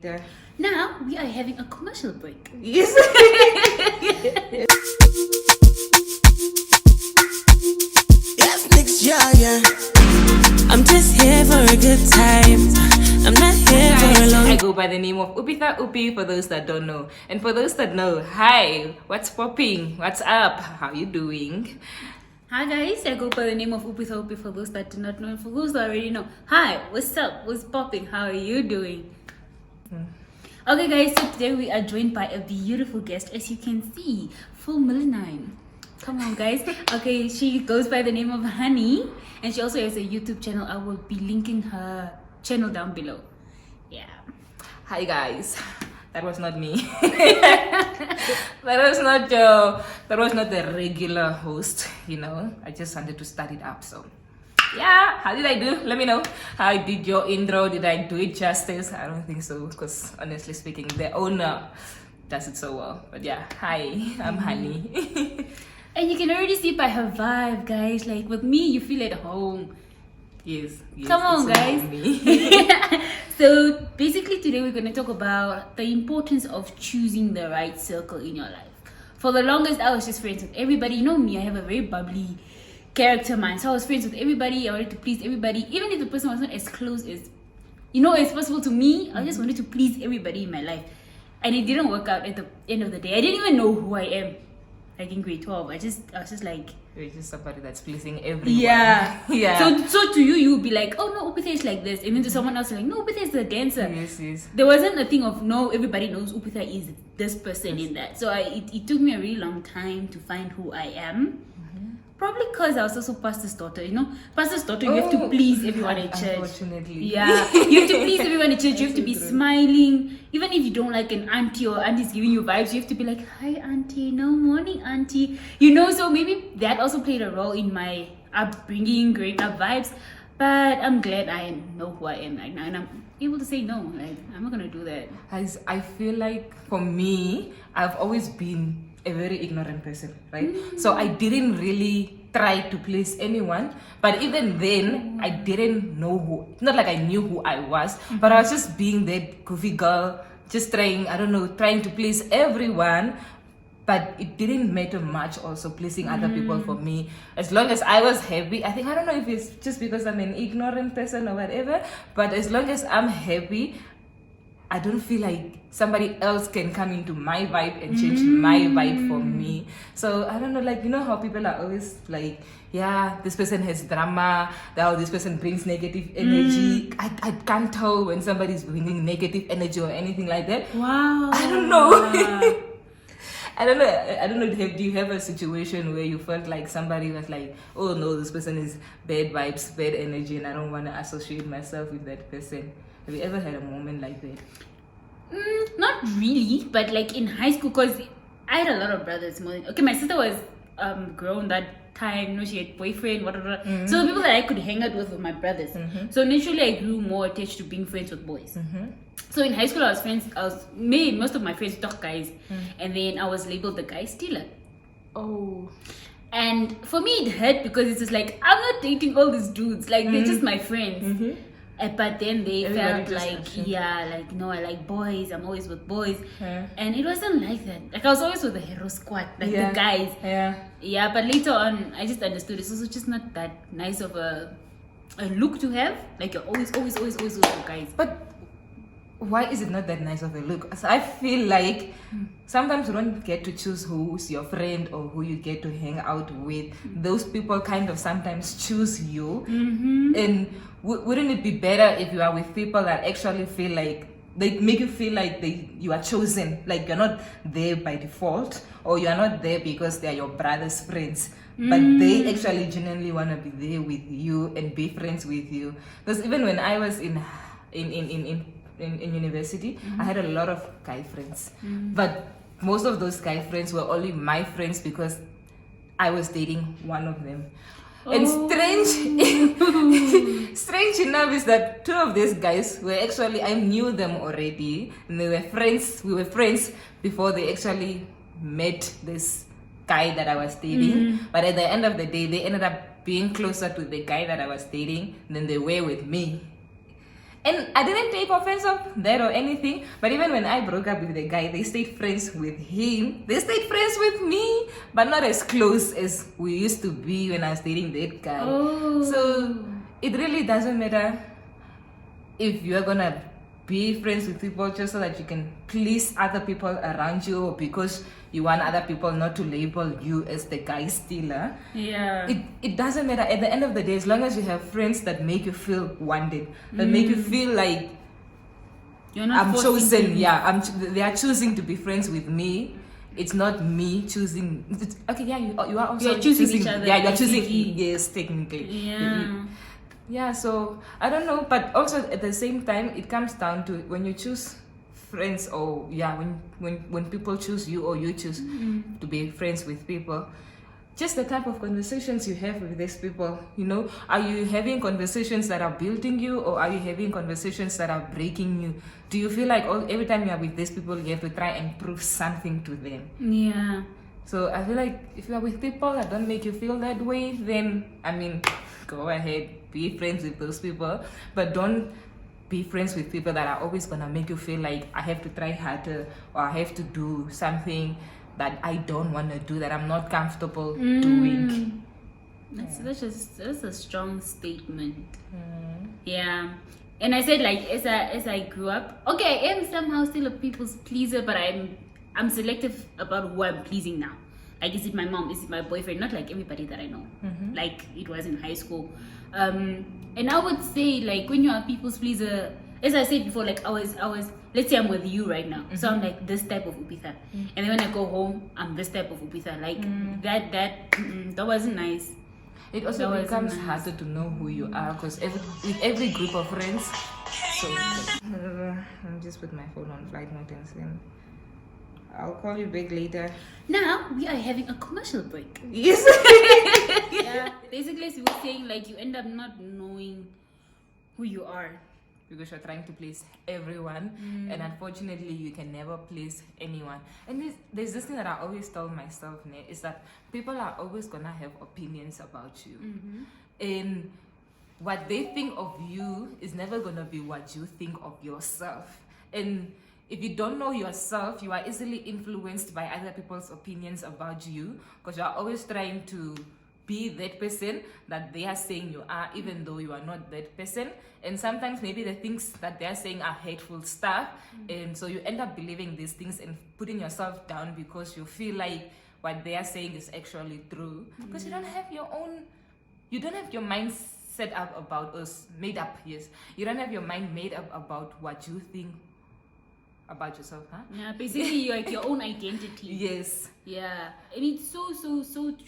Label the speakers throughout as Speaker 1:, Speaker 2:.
Speaker 1: There.
Speaker 2: Now we are having a commercial break.
Speaker 1: Yes.
Speaker 3: Yes, Nick's yeah. I'm just here for a good time. I'm not here for a long.
Speaker 1: I go by the name of Upitha Upi for those that don't know. And for those that know, hi, what's popping? What's up? How you doing?
Speaker 2: Hi guys, I go by the name of Upitha Upi for those that do not know, and for those that already know. Hi, what's up? What's popping? How are you doing? Okay guys, so today we are joined by a beautiful guest, as you can see, full melanine. Come on guys. Okay, she goes by the name of Honey, and she also has a YouTube channel. I will be linking her channel down below. Yeah.
Speaker 1: Hi guys. That was not me. That was not the regular host, you know. I just wanted to start it up, so yeah. How did I do? Let me know. How did your intro? Did I do it justice? I don't think so, because honestly speaking, the owner does it so well. But yeah, hi, I'm Honey.
Speaker 2: And you can already see by her vibe, guys. Like with me, you feel at home.
Speaker 1: Yes.
Speaker 2: Come on, guys.
Speaker 1: Me.
Speaker 2: So basically today we're going to talk about the importance of choosing the right circle in your life. For the longest, I was just friends with everybody. You know me, I have a very bubbly character mind. So I was friends with everybody. I wanted to please everybody. Even if the person was not as close as, as possible to me, I just wanted to please everybody in my life. And it didn't work out at the end of the day. I didn't even know who I am. Like in grade 12, I was just like,
Speaker 1: you're just somebody that's pleasing everyone.
Speaker 2: Yeah. So to you, you would be like, oh no, Upitha is like this, and then to someone else, like, no, Upitha is the dancer.
Speaker 1: Yes.
Speaker 2: There wasn't a thing of no, everybody knows Upitha is this person in that. So it took me a really long time to find who I am. Probably because I was also pastor's daughter, Pastor's daughter, you have to please everyone at church.
Speaker 1: Unfortunately.
Speaker 2: Yeah, you have to please everyone at church. You have to be smiling. Even if you don't like an auntie or auntie's giving you vibes, you have to be like, hi auntie, no morning auntie. So maybe that also played a role in my upbringing, growing up vibes. But I'm glad I know who I am right now. And I'm able to say no, like, I'm not going to do that.
Speaker 1: I feel like for me, I've always been a very ignorant person, right? So I didn't really try to please anyone, but even then I didn't know who, not like I knew who I was, but I was just being that goofy girl, just trying to please everyone. But it didn't matter much also pleasing other people for me. As long as I was happy, I don't know if it's just because I'm an ignorant person or whatever, but as long as I'm happy, I don't feel like somebody else can come into my vibe and change my vibe for me. So I don't know, like, how people are always like, yeah, this person has drama, this person brings negative energy. I can't tell when somebody's bringing negative energy or anything like that.
Speaker 2: Wow.
Speaker 1: I don't know. I don't know. Do you have a situation where you felt like somebody was like, oh no, this person is bad vibes, bad energy, and I don't want to associate myself with that person? Have you ever had a moment like that?
Speaker 2: Not really, but like in high school, because I had a lot of brothers. Okay, my sister was grown that time. She had boyfriend, whatever. So the people that I could hang out with were my brothers. So naturally, I grew more attached to being friends with boys. So in high school, most of my friends talk guys, and then I was labeled the guy stealer.
Speaker 1: Oh.
Speaker 2: And for me, it hurt because it's just like, I'm not dating all these dudes. Like, they're just my friends. But then they felt like, no, I like boys. I'm always with boys. And it wasn't like that. Like, I was always with the hero squad, like the guys. Yeah, but later on, I just understood it's also just not that nice of a look to have. Like, you're always with the guys.
Speaker 1: But why is it not that nice of a look? So I feel like sometimes you don't get to choose who's your friend or who you get to hang out with. Those people kind of sometimes choose you. And wouldn't it be better if you are with people that actually feel like they make you feel like you are chosen, like you're not there by default, or you are not there because they are your brother's friends, but they actually genuinely want to be there with you and be friends with you? Because even when I was in university, I had a lot of guy friends, but most of those guy friends were only my friends because I was dating one of them. And strange enough is that two of these guys were actually, I knew them already, and we were friends before they actually met this guy that I was dating. But at the end of the day, they ended up being closer to the guy that I was dating than they were with me. And I didn't take offense of that or anything. But even when I broke up with the guy, they stayed friends with him. They stayed friends with me, but not as close as we used to be when I was dating that guy.
Speaker 2: Oh.
Speaker 1: So it really doesn't matter if you're gonna be friends with people just so that you can please other people around you, or because you want other people not to label you as the guy stealer.
Speaker 2: Yeah.
Speaker 1: It doesn't matter. At the end of the day, as long as you have friends that make you feel wanted, that make you feel like
Speaker 2: You're not
Speaker 1: I'm
Speaker 2: forcing
Speaker 1: chosen.
Speaker 2: people.
Speaker 1: Yeah, they are choosing to be friends with me. It's not me choosing. Okay, yeah, you are also
Speaker 2: You're choosing each other,
Speaker 1: Yeah, you're choosing.
Speaker 2: basically.
Speaker 1: Yes, technically.
Speaker 2: Yeah.
Speaker 1: Yeah, so I don't know, but also at the same time, it comes down to when you choose friends, or when people choose you, or you choose to be friends with people, just the type of conversations you have with these people. Are you having conversations that are building you, or are you having conversations that are breaking you? Do you feel like every time you are with these people, you have to try and prove something to them?
Speaker 2: Yeah.
Speaker 1: So I feel like if you are with people that don't make you feel that way, then go ahead, be friends with those people, but don't be friends with people that are always gonna make you feel like I have to try harder, or I have to do something that I don't want to do, that I'm not comfortable doing.
Speaker 2: That's a strong statement. Yeah. And I said, like, as I grew up, okay, I am somehow still a people's pleaser, but I'm selective about who I'm pleasing now. Like, is it my mom? Is it my boyfriend? Not like everybody that I know. Like it was in high school. And I would say, like, when you're a people's pleaser, as I said before, like I was let's say I'm with you right now, so I'm like this type of Upitha, and then when I go home, I'm this type of Upitha. Like that wasn't nice.
Speaker 1: It also becomes harder to know who you are, because with every group of friends. So I'm just put my phone on flight mode and saying, I'll call you back later.
Speaker 2: Now we are having a commercial break.
Speaker 1: Yes.
Speaker 2: Yeah, basically, as we were saying, like, you end up not knowing who you are
Speaker 1: because you're trying to please everyone, and unfortunately you can never please anyone. And there's this thing that I always tell myself, is that people are always gonna have opinions about you, and what they think of you is never gonna be what you think of yourself. And if you don't know yourself, you are easily influenced by other people's opinions about you, because you are always trying to be that person that they are saying you are, even though you are not that person. And sometimes maybe the things that they are saying are hateful stuff, and so you end up believing these things and putting yourself down because you feel like what they are saying is actually true, because you don't have your mind set up about us, made up. Yes, you don't have your mind made up about what you think about yourself, huh?
Speaker 2: Yeah, basically you're like your own identity.
Speaker 1: Yes.
Speaker 2: Yeah, and it's so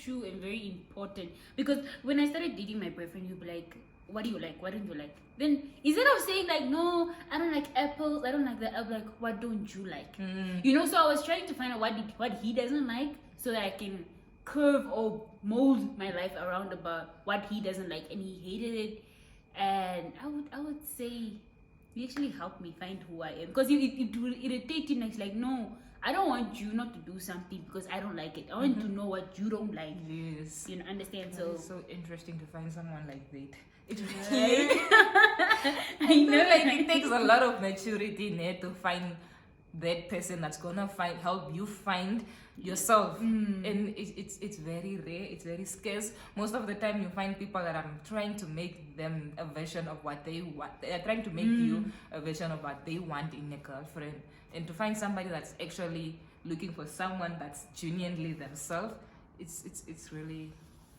Speaker 2: true and very important, because when I started dating my boyfriend, he'd be like, what do you like? What don't you like? Then instead of saying like, no, I don't like apples, I don't like that, I'd be like, what don't you like? So I was trying to find out what he doesn't like, so that I can curve or mold my life around about what he doesn't like, and he hated it. And I would say he actually helped me find who I am, because it will irritate him. Like, no, I don't want you not to do something because I don't like it. I want to know what you don't like.
Speaker 1: Yes.
Speaker 2: Understand?
Speaker 1: So it's so interesting to find someone like that.
Speaker 2: I know,
Speaker 1: like it takes a lot of maturity to find that person that's gonna help you find yourself. And it's very rare, it's very scarce. Most of the time you find people that are trying to make them a version of what they want. They are trying to make you a version of what they want in a girlfriend. And to find somebody that's actually looking for someone that's genuinely themselves, it's really,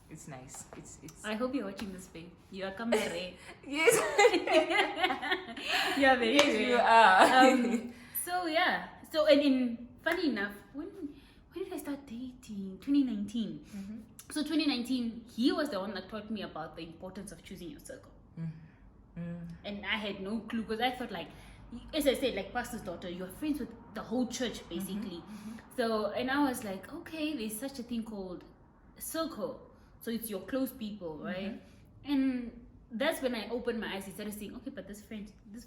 Speaker 1: it's nice. It's
Speaker 2: I hope you're watching this thing. You are coming rare.
Speaker 1: Yes.
Speaker 2: You are very
Speaker 1: Yes,
Speaker 2: rare.
Speaker 1: you are.
Speaker 2: So yeah. So and funny enough, when did I start dating? 2019. So 2019, he was the one that taught me about the importance of choosing your circle. And I had no clue, because I thought, like, as I said, like pastor's daughter, you're friends with the whole church basically. So, and I was like, okay, there's such a thing called a circle. So it's your close people, right? And that's when I opened my eyes and started saying, okay, but this friend is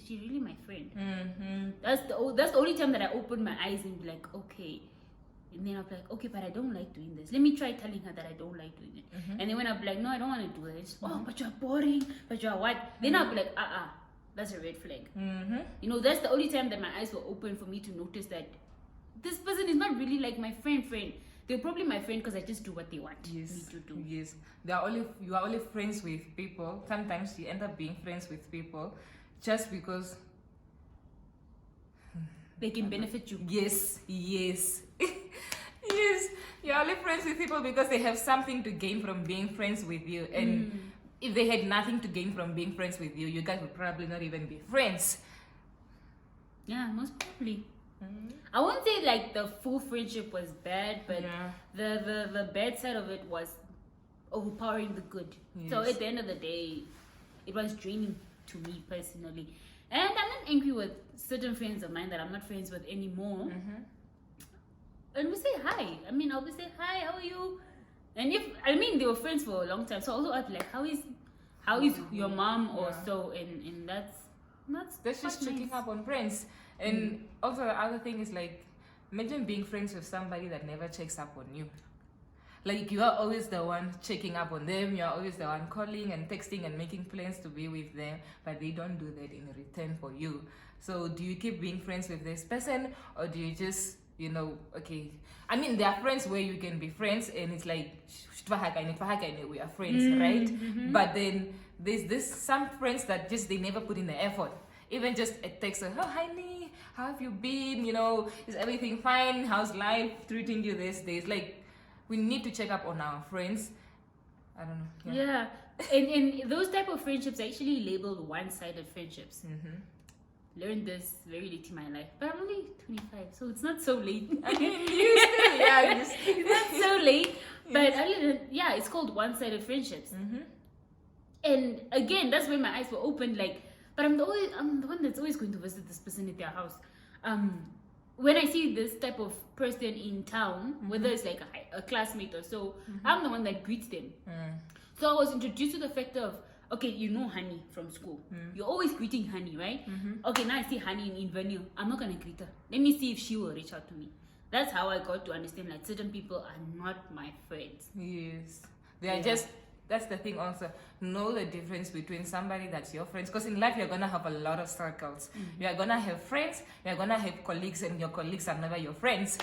Speaker 2: she really my friend? That's the only time that I opened my eyes and be like, okay. And then I'll be like, okay, but I don't like doing this. Let me try telling her that I don't like doing it. And then when I'll be like, no, I don't want to do this. Oh, but you're boring. But you're what? Then I'll be like, that's a red flag.
Speaker 1: Mm-hmm.
Speaker 2: You know, that's the only time that my eyes were open for me to notice that this person is not really like my friend. They're probably my friend because I just do what they want me to do.
Speaker 1: Yes. You are only friends with people. Sometimes you end up being friends with people just because
Speaker 2: They can benefit you.
Speaker 1: yes. Yes. You're only friends with people because they have something to gain from being friends with you. And if they had nothing to gain from being friends with you, you guys would probably not even be friends.
Speaker 2: Yeah, most probably. I won't say like the full friendship was bad, but
Speaker 1: Yeah.
Speaker 2: the bad side of it was overpowering the good. So
Speaker 1: Yes.
Speaker 2: at the end of the day, it was draining to me personally. And I'm not angry with certain friends of mine that I'm not friends with anymore. And we say hi. I mean, I'll be say hi, how are you? And if they were friends for a long time, so also I'd be like, how is your mom or so? And that's
Speaker 1: That's just
Speaker 2: quite
Speaker 1: checking
Speaker 2: nice.
Speaker 1: up on friends. And also the other thing is like, imagine being friends with somebody that never checks up on you. Like you are always the one checking up on them, you are always the one calling and texting and making plans to be with them, but they don't do that in return for you. So do you keep being friends with this person, or do you just, okay, I mean, there are friends where you can be friends and it's like we are friends, right? But then there's some friends that just they never put in the effort. Even just a text like, oh honey, how have you been? Is everything fine? How's life treating you these days? Like, we need to check up on our friends. I don't know.
Speaker 2: Yeah. And those type of friendships are actually labeled one-sided friendships. Learned this very late in my life, but I'm only 25, so it's not so late.
Speaker 1: I mean, you still young.
Speaker 2: It's not so late, but it's called one-sided friendships. And again, that's when my eyes were opened. Like, but I'm the one that's always going to visit this person at their house. When I see this type of person in town, whether it's like a classmate or so, I'm the one that greets them. So I was introduced to the fact of, okay, you know Honey from school. You're always greeting Honey, right? Okay, now I see Honey in venue. I'm not going to greet her. Let me see if she will reach out to me. That's how I got to understand that certain people are not my friends.
Speaker 1: Yes. They are just, that's the thing also. Know the difference between somebody that's your friends. Because in life, you're going to have a lot of circles. You are going to have friends, you're going to have colleagues, and your colleagues are never your friends.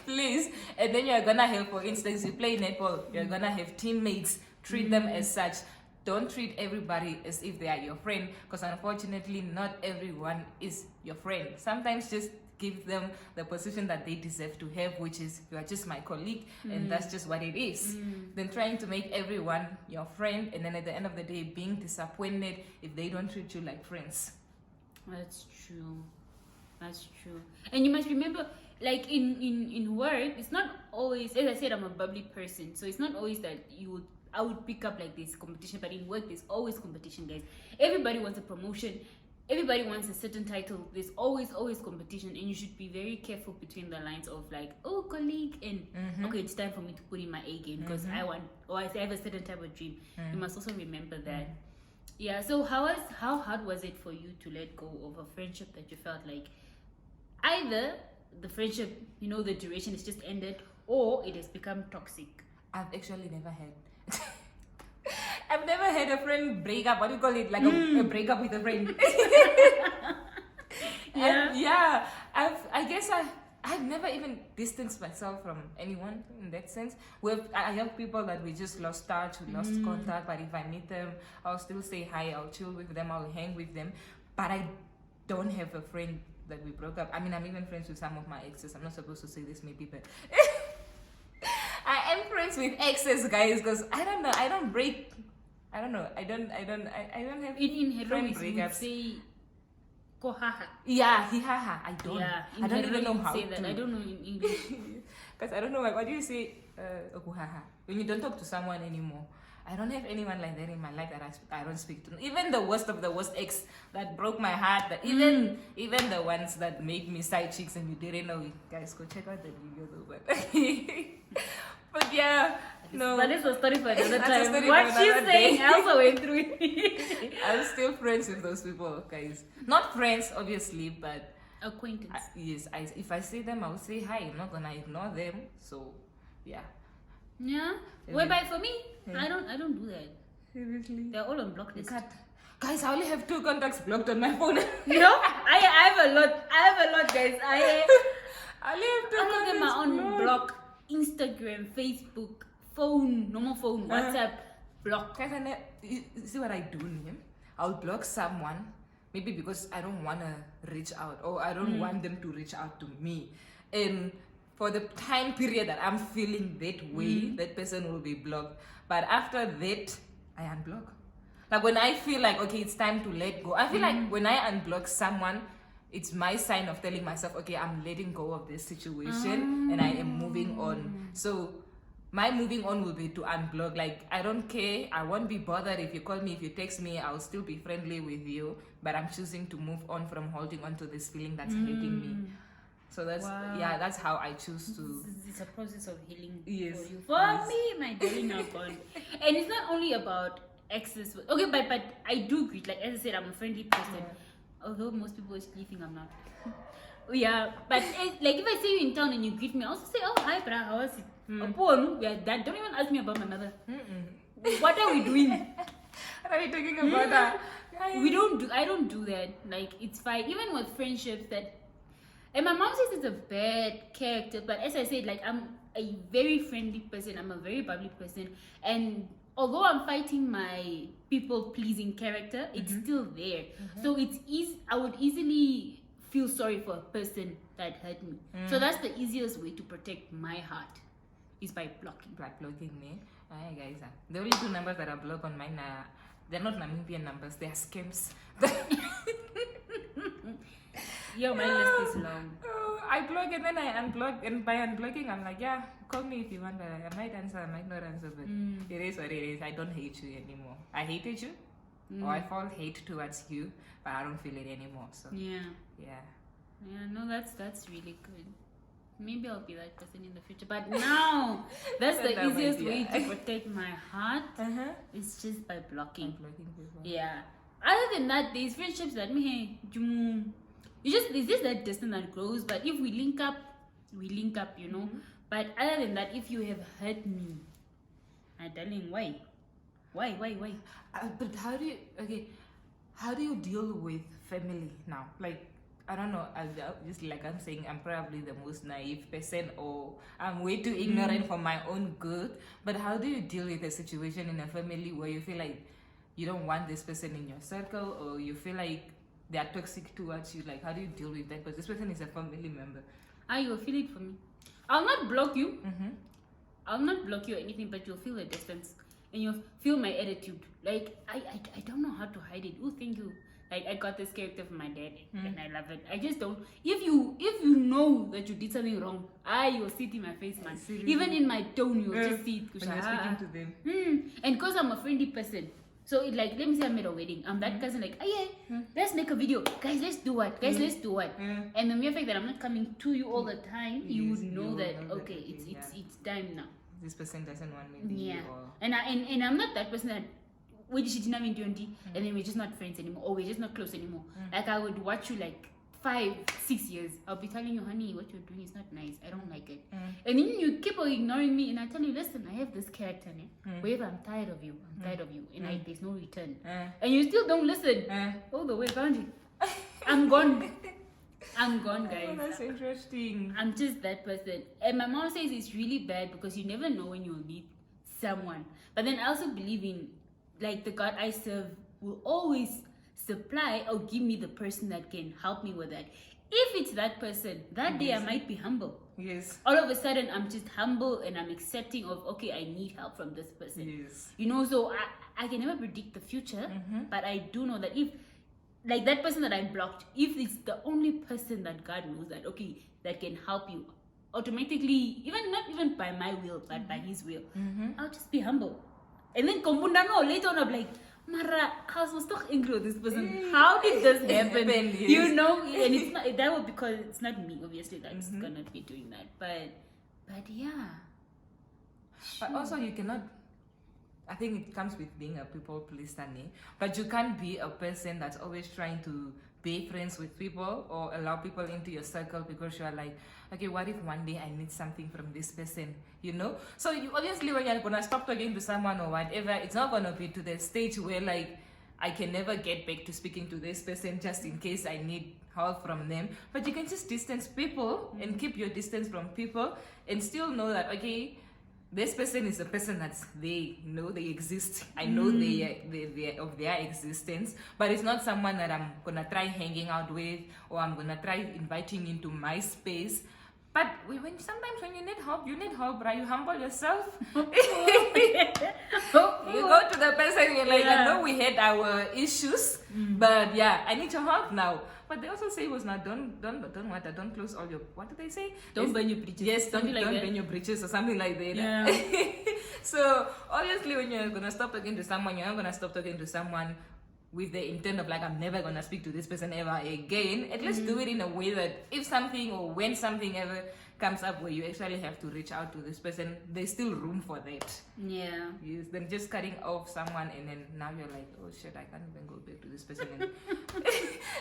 Speaker 1: Please. And then you're going to have, for instance, you play netball, you're going to have teammates. Treat them as such. Don't treat everybody as if they are your friend, because unfortunately not everyone is your friend. Sometimes just give them the position that they deserve to have, which is, you are just my colleague, and that's just what it is. Then trying to make everyone your friend, and then at the end of the day being disappointed if they don't treat you like friends.
Speaker 2: That's true. And you must remember, like in work, it's not always, as I said, I'm a bubbly person, so it's not always that I would pick up like this competition, but in work there's always competition, guys. Everybody wants a promotion, everybody wants a certain title. There's always competition, and you should be very careful between the lines of like, oh, colleague, and okay, it's time for me to put in my A game because I want, or I have a certain type of dream. You must also remember that. Yeah. So how hard was it for you to let go of a friendship that you felt like either the friendship, the duration has just ended, or it has become toxic?
Speaker 1: I've actually never had. I've never had a friend break up. What do you call it? Like a breakup with a friend.
Speaker 2: Yeah.
Speaker 1: I guess I've never even distanced myself from anyone in that sense. I have people that we just lost touch, we lost contact, but if I meet them, I'll still say hi, I'll chill with them, I'll hang with them. But I don't have a friend that we broke up. I mean, I'm even friends with some of my exes. I'm not supposed to say this maybe, but I am friends with exes, guys, because I don't know. I don't have
Speaker 2: In Hello
Speaker 1: friend
Speaker 2: we would
Speaker 1: breakups.
Speaker 2: say kohaha.
Speaker 1: Yeah, hihaha. I don't.
Speaker 2: Yeah,
Speaker 1: I don't even know
Speaker 2: you
Speaker 1: how
Speaker 2: say that.
Speaker 1: to.
Speaker 2: I don't know in English.
Speaker 1: Because I don't know, what do you say? Okuhaha. When you don't talk to someone anymore. I don't have anyone like that in my life that I don't speak to. Even the worst of the worst ex that broke my heart. That even the ones that made me side chicks and you didn't know it. Guys, go check out the video though. But yeah, no.
Speaker 2: But it's a story for another
Speaker 1: That's a
Speaker 2: time.
Speaker 1: story
Speaker 2: What
Speaker 1: for
Speaker 2: she's
Speaker 1: another
Speaker 2: saying,
Speaker 1: day.
Speaker 2: I also went through it.
Speaker 1: I'm still friends with those people, guys. Not friends, obviously, but
Speaker 2: Acquaintance.
Speaker 1: yes. If I see them, I will say hi. I'm not gonna ignore them. So, yeah.
Speaker 2: Yeah.
Speaker 1: Yeah.
Speaker 2: Whereby for me, I don't do that.
Speaker 1: Seriously.
Speaker 2: They're all on block
Speaker 1: You
Speaker 2: list.
Speaker 1: can't. Guys, I only have 2 contacts blocked on my phone.
Speaker 2: I have a lot, guys. I
Speaker 1: only have 2
Speaker 2: all of them are on
Speaker 1: blocked.
Speaker 2: block. Instagram, Facebook, phone, normal phone, WhatsApp, block.
Speaker 1: Guys, and you see what I do, Nim? I'll block someone, maybe because I don't want to reach out, or I don't want them to reach out to me. And for the time period that I'm feeling that way, that person will be blocked. But after that, I unblock. Like when I feel like, okay, it's time to let go. I feel like when I unblock someone, it's my sign of telling myself, okay, I'm letting go of this situation and I am moving on. So my moving on will be to unblock. Like, I don't care. I won't be bothered if you call me, if you text me. I'll still be friendly with you. But I'm choosing to move on from holding on to this feeling that's hating me. So that's, that's how I choose to.
Speaker 2: It's a process of healing
Speaker 1: Yes.
Speaker 2: for you. For me, my daily now gone. And it's not only about exes. Okay, but I do greet. Like, as I said, I'm a friendly person. Although most people actually think I'm not. Yeah, but like if I see you in town and you greet me, I also say, oh, hi, bra, how was it? We are done. Don't even ask me about my mother. What are we doing?
Speaker 1: What are you talking about? That?
Speaker 2: I don't do that. Like, it's fine. Even with friendships that, and my mom says it's a bad character, but as I said, like, I'm a very friendly person. I'm a very bubbly person. And although I'm fighting my people-pleasing character, it's still there. So it's easy. I would easily feel sorry for a person that hurt me. So that's the easiest way to protect my heart, is by blocking.
Speaker 1: By blocking me. Alright, guys. The only 2 numbers that I block on mine are, they're not Namibian numbers, they are scams.
Speaker 2: Yo, my list is long.
Speaker 1: I block and then I unblock, and by unblocking, I'm like, yeah, call me if you want. I might answer, I might not answer, but it is what it is. I don't hate you anymore. I hated you, or I fall hate towards you, but I don't feel it anymore. So
Speaker 2: Yeah. No, that's really good. Maybe I'll be that person in the future, but now that's the
Speaker 1: That
Speaker 2: easiest
Speaker 1: idea.
Speaker 2: way to protect my heart. It's just by blocking.
Speaker 1: blocking people.
Speaker 2: Yeah. Other than that, there's friendships that it's just that distance that grows. But if we link up, you know. But other than that, if you have hurt me, my darling, why?
Speaker 1: But how do you deal with family now? Like, I don't know, just like I'm saying, I'm probably the most naive person, or I'm way too ignorant for my own good. But how do you deal with a situation in a family where you feel like you don't want this person in your circle, or you feel like they are toxic towards you? Like, how do you deal with that? Because this person is a family member.
Speaker 2: You'll feel it for me. I'll not block you. I'll not block you or anything, but you'll feel the distance. And you'll feel my attitude. Like, I don't know how to hide it. Oh, thank you. Like, I got this character from my dad, and I love it. I just don't. If you know that you did something wrong, you'll see it in my face, man. Even in my tone, you'll just see it.
Speaker 1: When you're speaking to them.
Speaker 2: And because I'm a friendly person, so it, like, let me say I'm at a wedding. I'm that cousin, like, let's make a video. Guys, let's do what? Guys, let's do what? And the mere fact that I'm not coming to you all the time, you would know that, okay, it's time now.
Speaker 1: This person doesn't want me.
Speaker 2: Yeah. And I'm not that person that, we just didn't have in 20 and then we're just not friends anymore, or we're just not close anymore. Like, I would watch you like 5-6 years. I'll be telling you, honey, what you're doing is not nice. I don't like it. And then you keep on ignoring me, and I tell you, listen, I have this character, wherever I'm tired of you, and there's no return. And you still don't listen. All the way, boundary. I'm gone. I'm gone, guys.
Speaker 1: Oh, that's interesting.
Speaker 2: I'm just that person. And my mom says it's really bad because you never know when you'll meet someone. But then I also believe in, like, the God I serve will always supply or give me the person that can help me with that. If it's that person, that day I might be humble.
Speaker 1: Yes.
Speaker 2: All of a sudden, I'm just humble and I'm accepting of, okay, I need help from this person.
Speaker 1: Yes.
Speaker 2: You know, so I can never predict the future, but I do know that if, like, that person that I blocked, if it's the only person that God knows that, okay, that can help you, automatically, not even by my will, but by His will, I'll just be humble. And then later on, I'm like, Mara, I was still angry with this person. How did this happen?
Speaker 1: Yes.
Speaker 2: You know, and it's not that was because it's not me, obviously, that's gonna be doing that. But yeah.
Speaker 1: But also, you cannot. I think it comes with being a people pleaser, but you can't be a person that's always trying to be friends with people or allow people into your circle because you are like, okay, what if one day I need something from this person, you know? So you, obviously when you're gonna stop talking to someone or whatever, it's not gonna be to the stage where, like, I can never get back to speaking to this person just in case I need help from them. But you can just distance people and keep your distance from people and still know that, okay, this person is a person that's they know they exist. I know they of their existence, but it's not someone that I'm gonna try hanging out with or I'm gonna try inviting into my space. But sometimes when you need help, right? You humble yourself. You go to the person, you're like, I know we had our issues, but yeah, I need your help now. But they also say was not don't close all your, what do they say?
Speaker 2: Don't burn your bridges.
Speaker 1: Yes, don't
Speaker 2: like
Speaker 1: burn your bridges or something like that.
Speaker 2: Yeah.
Speaker 1: So obviously when you're gonna stop talking to someone, you're not gonna stop talking to someone with the intent of like, I'm never gonna speak to this person ever again. At least do it in a way that if something or when something ever comes up where you actually have to reach out to this person, there's still room for that.
Speaker 2: Yeah.
Speaker 1: Yes, then just cutting off someone and then now you're like, oh shit, I can't even go back to this person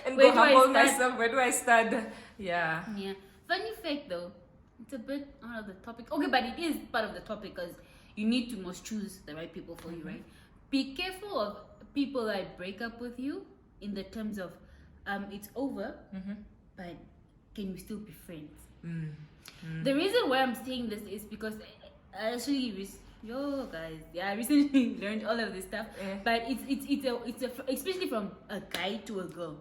Speaker 1: and
Speaker 2: Where
Speaker 1: go
Speaker 2: do I
Speaker 1: humble
Speaker 2: start?
Speaker 1: myself. Where do I start? Yeah.
Speaker 2: Yeah. Funny fact though, it's a bit out of the topic. Okay, but it is part of the topic because you need to most choose the right people for you, right? Be careful of people that break up with you in the terms of it's over, but can we still be friends? The reason why I'm saying this is because I actually I recently learned all of this stuff, but it's a especially from a guy to a girl.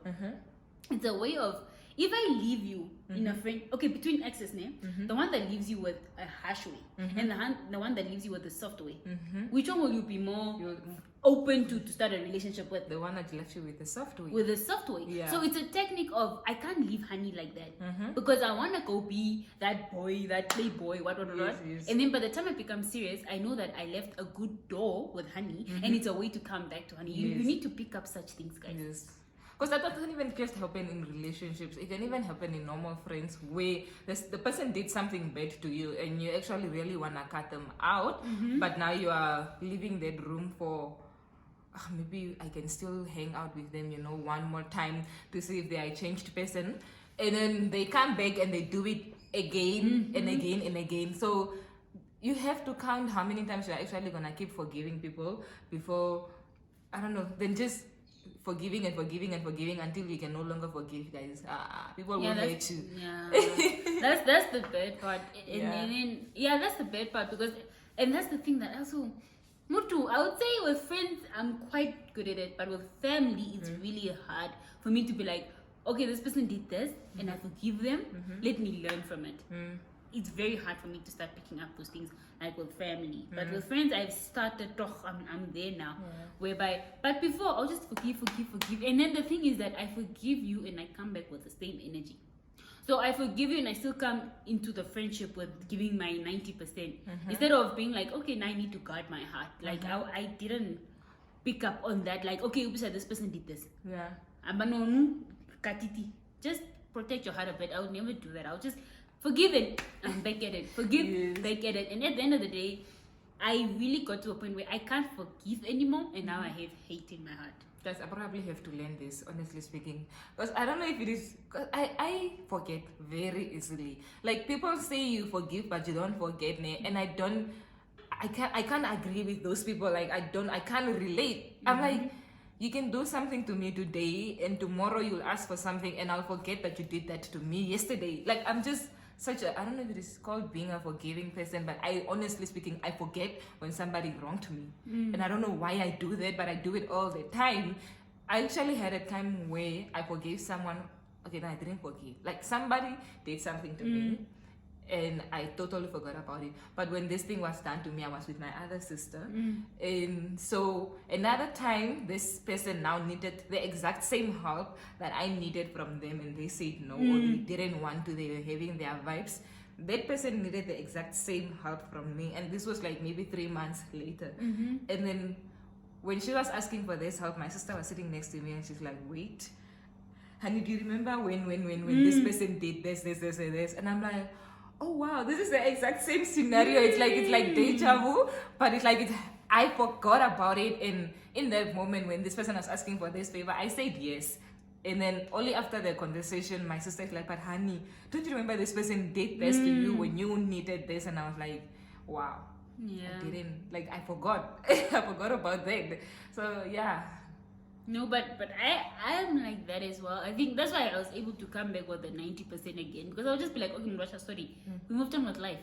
Speaker 2: It's a way of, if I leave you in a friend, okay, between exes, the one that leaves you with a harsh way and the one that leaves you with a soft way, which one will you be more open to start a relationship with?
Speaker 1: The one that left you with the soft way.
Speaker 2: With a soft way.
Speaker 1: Yeah.
Speaker 2: So it's a technique of, I can't leave Honey like that because I want to go be that boy, that playboy, what.
Speaker 1: Yes.
Speaker 2: And then by the time I become serious, I know that I left a good door with Honey and it's a way to come back to Honey. You need to pick up such things, guys.
Speaker 1: Yes. Because that doesn't even just happen in relationships. It can even happen in normal friends where the person did something bad to you and you actually really want to cut them out. But now you are leaving that room for, maybe I can still hang out with them, one more time to see if they are a changed person. And then they come back and they do it again and again and again. So you have to count how many times you're actually going to keep forgiving people before, I don't know, then just forgiving and forgiving and forgiving until you can no longer forgive, guys. People will hate you.
Speaker 2: Yeah, that's the bad part. And then that's the bad part because, and that's the thing that also, Mutu, I would say with friends I'm quite good at it, but with family it's really hard for me to be like, okay, this person did this and I forgive them. Let me learn from it. It's very hard for me to start picking up those things like with family. But with friends, I've started, I'm there now. Whereby, but before, I'll just forgive. And then the thing is that I forgive you and I come back with the same energy. So I forgive you and I still come into the friendship with giving my 90%. Instead of being like, okay, now I need to guard my heart. Like, I didn't pick up on that. Like, okay, this person did this.
Speaker 1: Yeah.
Speaker 2: Just protect your heart a bit. I would never do that. I'll just forgive it and back at it. Back at it. And at the end of the day, I really got to a point where I can't forgive anymore, and now I have hate in my heart.
Speaker 1: Guys, I probably have to learn this, honestly speaking. Because I don't know if it is, because I forget very easily. Like, people say you forgive, but you don't forget, and I can't agree with those people. Like, I can't relate. I'm like, you can do something to me today, and tomorrow you'll ask for something, and I'll forget that you did that to me yesterday. Like, I'm just I don't know if it is called being a forgiving person, but I, honestly speaking, I forget when somebody wronged me. And I don't know why I do that, but I do it all the time. I actually had a time where I forgave someone. Okay, no, I didn't forgive. Like, somebody did something to me, and I totally forgot about it. But when this thing was done to me, I was with my other sister. And so another time, this person now needed the exact same help that I needed from them, and they said no, or they didn't want to, they were having their vibes. That person needed the exact same help from me, and this was like maybe 3 months later. And then when she was asking for this help, my sister was sitting next to me, and she's like, wait, honey, do you remember when this person did this? And I'm like, oh wow, this is the exact same scenario. It's like deja vu, but I forgot about it. And in that moment when this person was asking for this favor, I said yes. And then only after the conversation, my sister is like, but honey, don't you remember this person did this to you when you needed this? And I was like, wow. I didn't, I forgot. I forgot about that. So yeah.
Speaker 2: No, but I am like that as well. I think that's why I was able to come back with the 90% again, because I'll just be like, okay, Russia, sorry, we moved on with life.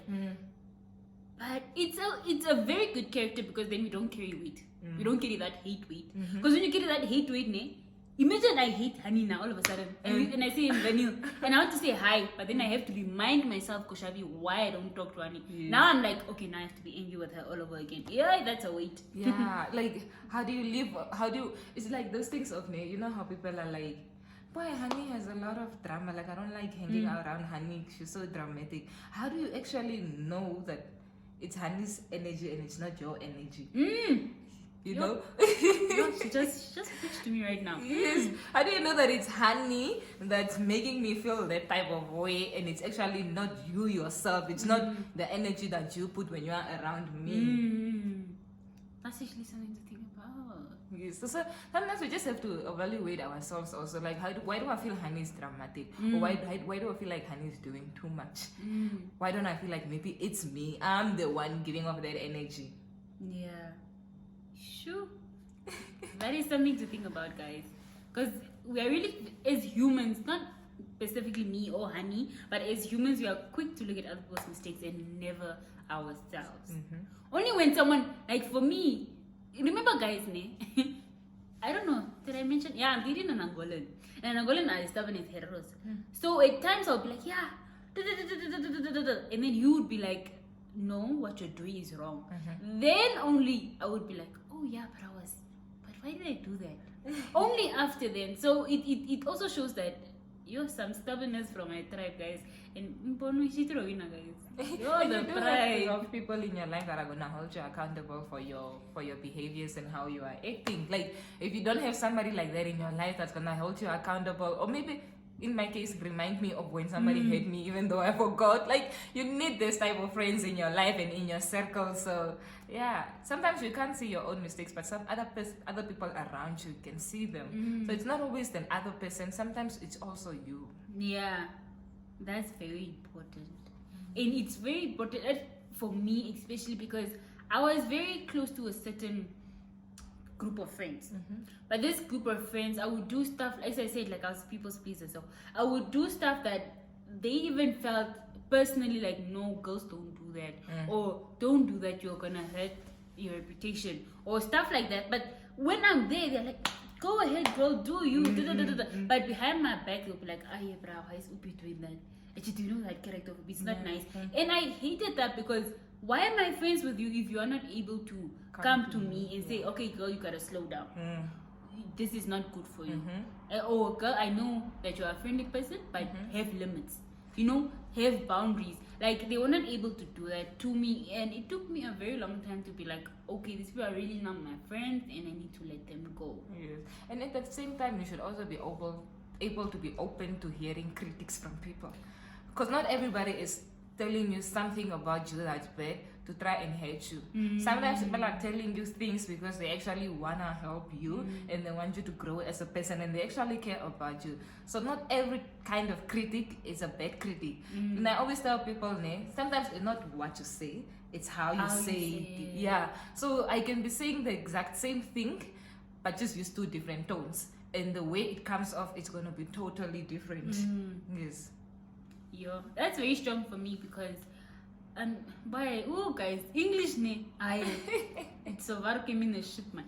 Speaker 2: But it's a very good character, because then we don't carry weight. We don't carry that hate weight. Because when you carry that hate weight, imagine I hate Honey now all of a sudden, and I say in Vanille, and I want to say hi, but then I have to remind myself, Koshavi, why I don't talk to Honey. Now I'm like, okay, now I have to be angry with her all over again. Yeah, that's a weight.
Speaker 1: Yeah, like how do you live? It's like those things of me. You know how people are like, boy, Honey has a lot of drama. Like, I don't like hanging around Honey. She's so dramatic. How do you actually know that it's Honey's energy and it's not your energy? You know?
Speaker 2: She just preached to me right now.
Speaker 1: Yes. How do you know that it's Honey that's making me feel that type of way, and it's actually not you yourself? It's not the energy that you put when you are around me.
Speaker 2: That's actually something to think about.
Speaker 1: Yes. So sometimes we just have to evaluate ourselves also. Like, why do I feel Honey is dramatic? Or why do I feel like Honey is doing too much? Why don't I feel like maybe it's me? I'm the one giving off that energy.
Speaker 2: Yeah. Sure. That is something to think about, guys. Because we are really, as humans, not specifically me or Honey, but as humans, we are quick to look at other people's mistakes and never ourselves. Only when someone, like for me, remember guys, I don't know, did I mention? Yeah, I'm dating an Angolan. And an Angolan are stubborn as heteros. So at times I'll be like, yeah, and then you would be like, no, what you're doing is wrong. Then only I would be like, oh yeah, but why did I do that? Only after then. So it also shows that you have some stubbornness from my tribe, guys. And guys, you're the pride.
Speaker 1: You have people in your life that are gonna hold you accountable for your behaviors and how you are acting. Like, if you don't have somebody like that in your life that's gonna hold you accountable, or maybe in my case, remind me of when somebody hurt me, even though I forgot. Like, you need this type of friends in your life and in your circle. So yeah, sometimes you can't see your own mistakes, but some other people around you can see them. So it's not always the other person. Sometimes it's also you.
Speaker 2: Yeah, that's very important. And it's very important for me, especially because I was very close to a certain group of friends. But this group of friends, I would do stuff, as I said, like I was people's pleaser. So I would do stuff that they even felt personally like, no, girls don't do that. Or don't do that, you're gonna hurt your reputation. Or stuff like that. But when I'm there, they're like, go ahead, girl, do you. But behind my back, they'll be like, yeah, bro, why is Upi doing that? Actually, do you know that character? It's not nice. And I hated that, because why am I friends with you if you are not able to come to me and say, okay, girl, you gotta slow down. This is not good for you. Or, girl, I know that you're a friendly person, but have limits. You know, have boundaries. Like, they were not able to do that to me, and it took me a very long time to be like, okay, these people are really not my friends, and I need to let them go.
Speaker 1: Yes. And at the same time, you should also be able to be open to hearing critics from people. Because not everybody is telling you something about you that's bad to try and hurt you. Sometimes people are telling you things because they actually want to help you and they want you to grow as a person, and they actually care about you. So not every kind of critic is a bad critic. And I always tell people, sometimes it's not what you say, it's how you say it. Yeah. So I can be saying the exact same thing, but just use two different tones. And the way it comes off, it's going to be totally different. Yes.
Speaker 2: Yeah, that's very strong for me, because guys, English it's so far came in the shit, man.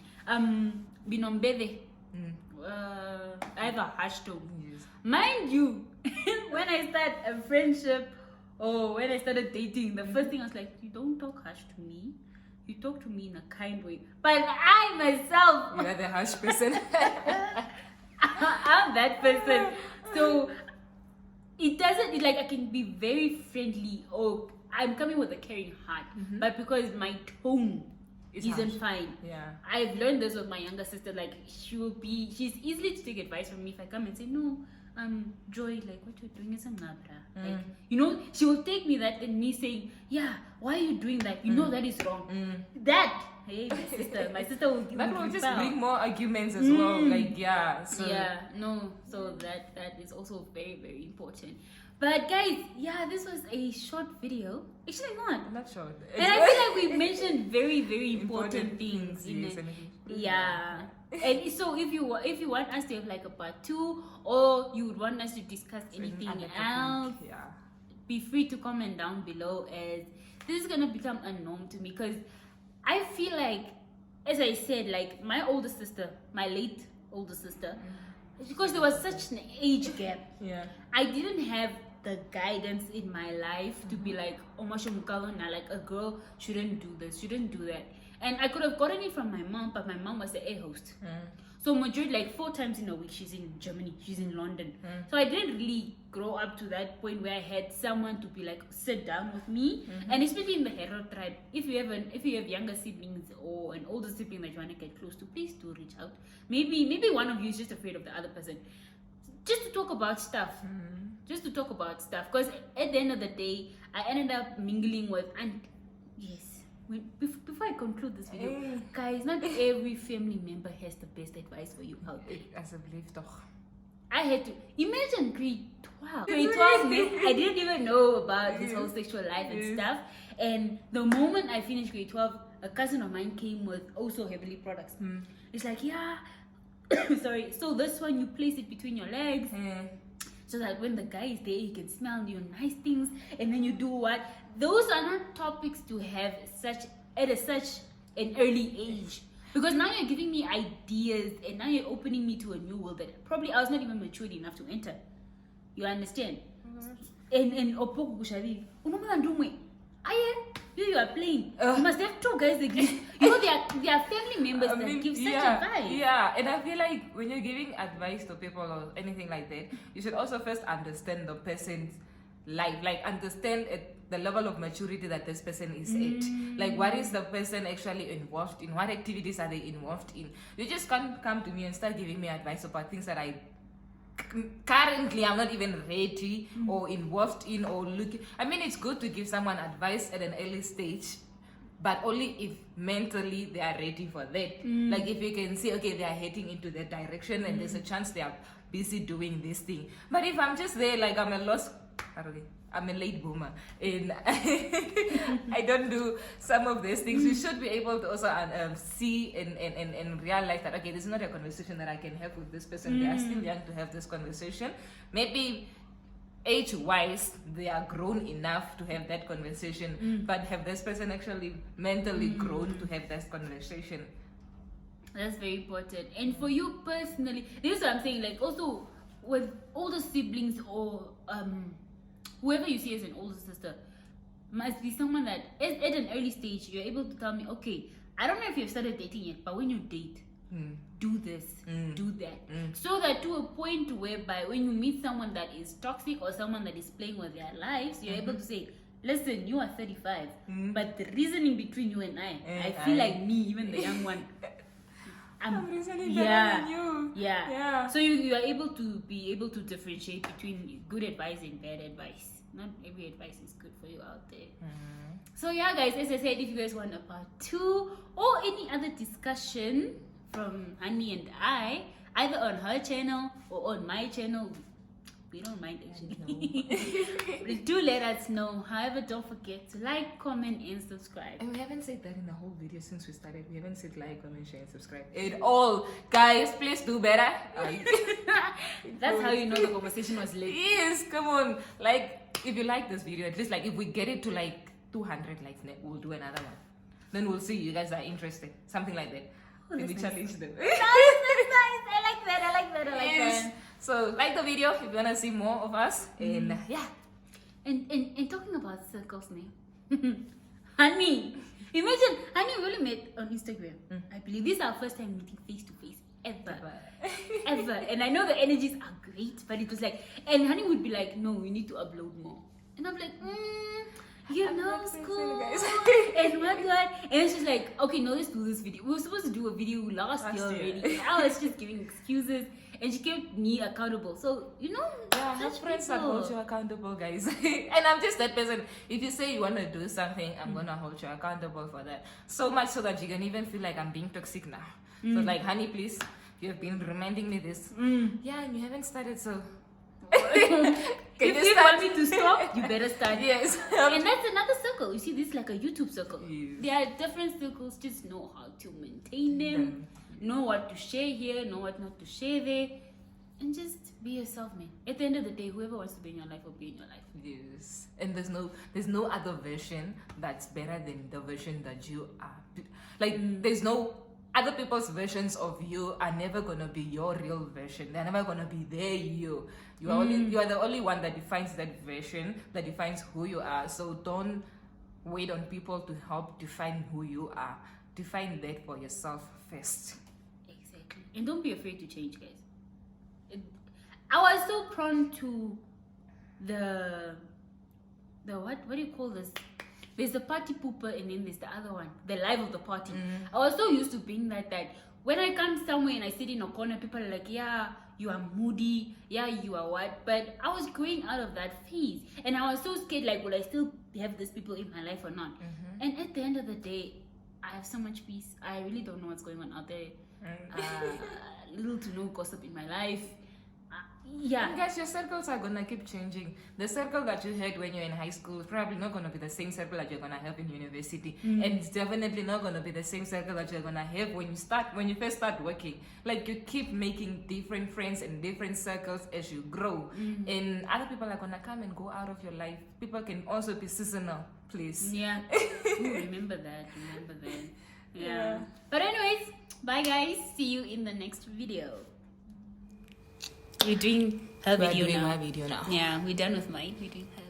Speaker 2: Binombede. I have a hashtag.
Speaker 1: Yes.
Speaker 2: Mind you, when I start a friendship or when I started dating, the first thing I was like, you don't talk harsh to me. You talk to me in a kind way. But I myself,
Speaker 1: You are the harsh person.
Speaker 2: I'm that person. So like I can be very friendly, or I'm coming with a caring heart, but because my tone isn't fine.
Speaker 1: Yeah.
Speaker 2: I've learned this with my younger sister. Like, she's easily to take advice from me if I come and say, no, Joy, like what you're doing is a ngabra. Like, you know, she will take me that and me saying, yeah, why are you doing that? You know that is wrong. That, hey, my sister will give me.
Speaker 1: That will just bring more arguments as well. Like, yeah. So.
Speaker 2: Yeah, no. So that is also very, very important. But guys, yeah, this was a short video. Actually, not
Speaker 1: short.
Speaker 2: And I feel like we mentioned very, very important things in
Speaker 1: yes,
Speaker 2: it. Yeah. And so if you want us to have like a part 2, or you would want us to discuss anything
Speaker 1: Other
Speaker 2: else,
Speaker 1: topic, yeah.
Speaker 2: be free to comment down below, as this is gonna become a norm to me, because I feel like, as I said, like my older sister, my late older sister, because there was such an age gap,
Speaker 1: Yeah.
Speaker 2: I didn't have the guidance in my life to be like, oh my God, like a girl shouldn't do this, shouldn't do that. And I could have gotten it from my mom, but my mom was the air host. So majority, like 4 times in a week, she's in Germany, she's in London. So I didn't really grow up to that point where I had someone to be like, sit down with me. And especially in the hetero tribe, if you have younger siblings or an older sibling that you want to get close to, please do reach out. Maybe one of you is just afraid of the other person. Just to talk about stuff. Just to talk about stuff. Because at the end of the day, I ended up mingling with, and yes, before I conclude this video, guys, not every family member has the best advice for you out there.
Speaker 1: As a belief, toch.
Speaker 2: I had to imagine grade 12. Grade 12, I didn't even know about this whole sexual life and stuff. And the moment I finished grade 12, a cousin of mine came with also heavily products. It's like, yeah, sorry. So this one, you place it between your legs. So that when the guy is there, he can smell your nice things, and then you do what? Those are not topics to have at such an early age, because now you're giving me ideas, and now you're opening me to a new world that probably I was not even matured enough to enter. You understand? And opoku kushavi, you are playing. You must have 2 guys that give. You know, they are family members that give such advice.
Speaker 1: Yeah, and I feel like when you're giving advice to people or anything like that, you should also first understand the person's life, like understand the level of maturity that this person is at. Like, what is the person actually involved in? What activities are they involved in? You just can't come to me and start giving me advice about things that currently I'm not even ready or involved in or looking. I mean, it's good to give someone advice at an early stage, but only if mentally they are ready for that. Like if you can see, okay, they are heading into that direction and there's a chance they are busy doing this thing. But if I'm just there, like I'm a late boomer and I don't do some of these things, you should be able to also see and realize that, okay, this is not a conversation that I can have with this person. They are still young to have this conversation. Maybe age-wise, they are grown enough to have that conversation, but have this person actually mentally grown to have that conversation?
Speaker 2: That's very important. And for you personally, this is what I'm saying, like also with older siblings or whoever you see as an older sister, must be someone that at an early stage you're able to tell me, okay, I don't know if you've started dating yet, but when you date, do this, do that, so that to a point whereby when you meet someone that is toxic or someone that is playing with their lives, you're able to say, listen, you are 35, but the reasoning between you and I feel like me, even the young one, I'm reasoning better than you. Yeah. So you are able to differentiate between good advice and bad advice. Not every advice is good for you out there. So yeah, guys, as I said, if you guys want a part 2 or any other discussion from Honey and I, either on her channel or on my channel, we don't mind actually. Do let us know. However, don't forget to like, comment, and subscribe.
Speaker 1: And we haven't said that in the whole video since we started. We haven't said like, comment, share, and subscribe at all. Guys, please do better.
Speaker 2: That's how you know the conversation was lit.
Speaker 1: Yes, come on. Like, if you like this video, at least like if we get it to like 200 likes, we'll do another one. Then we'll see you guys are interested. Something like that.
Speaker 2: Then
Speaker 1: we challenge them.
Speaker 2: Nice. I like that.
Speaker 1: So like the video if you wanna see more of us. And yeah.
Speaker 2: And talking about circles now. Honey, imagine Honey we only met on Instagram. I believe this is our first time meeting face to face ever. And I know the energies are great, but it was like, and Honey would be like, no, we need to upload more. And I'm like, school. And what? And she's like, okay, no, let's do this video. We were supposed to do a video last year already. I was just giving excuses, and she kept me accountable. So, you know,
Speaker 1: have friends that hold you accountable, guys. And I'm just that person. If you say you want to do something, I'm gonna hold you accountable for that. So much so that you can even feel like I'm being toxic now. So like, Honey, please, you have been reminding me this. Yeah, and you haven't started, so
Speaker 2: if you want me to stop, you better start.
Speaker 1: Yes.
Speaker 2: And that's another circle. You see, this is like a YouTube circle. There are different circles, just know how to maintain them. know what to share here, know what not to share there, and just be yourself, man. At the end of the day, whoever wants to be in your life will be in your life.
Speaker 1: Yes, and there's no other version that's better than the version that you are. Like there's no other people's versions of you are never gonna be your real version. They're never gonna be their you. You are the only one that defines that version, that defines who you are. So don't wait on people to help define who you are. Define that for yourself first.
Speaker 2: Exactly. And don't be afraid to change, guys. I was so prone to the what do you call this? There's the party pooper and then there's the other one, the life of the party. I was so used to being that when I come somewhere and I sit in a corner, people are like, yeah, you are moody, yeah, you are what? But I was growing out of that phase. And I was so scared, like, will I still have these people in my life or not? And at the end of the day, I have so much peace. I really don't know what's going on out there. Little to no gossip in my life. Yeah.
Speaker 1: And guys, your circles are gonna keep changing. The circle that you had when you're in high school is probably not gonna be the same circle that you're gonna have in university, and it's definitely not gonna be the same circle that you're gonna have when you first start working. Like you keep making different friends and different circles as you grow, and other people are gonna come and go out of your life. People can also be seasonal, please.
Speaker 2: Yeah. Ooh, remember that. Yeah. But anyways, bye guys. See you in the next video. We're doing her video now.
Speaker 1: My video now.
Speaker 2: Yeah, we're done with mine. We're doing her.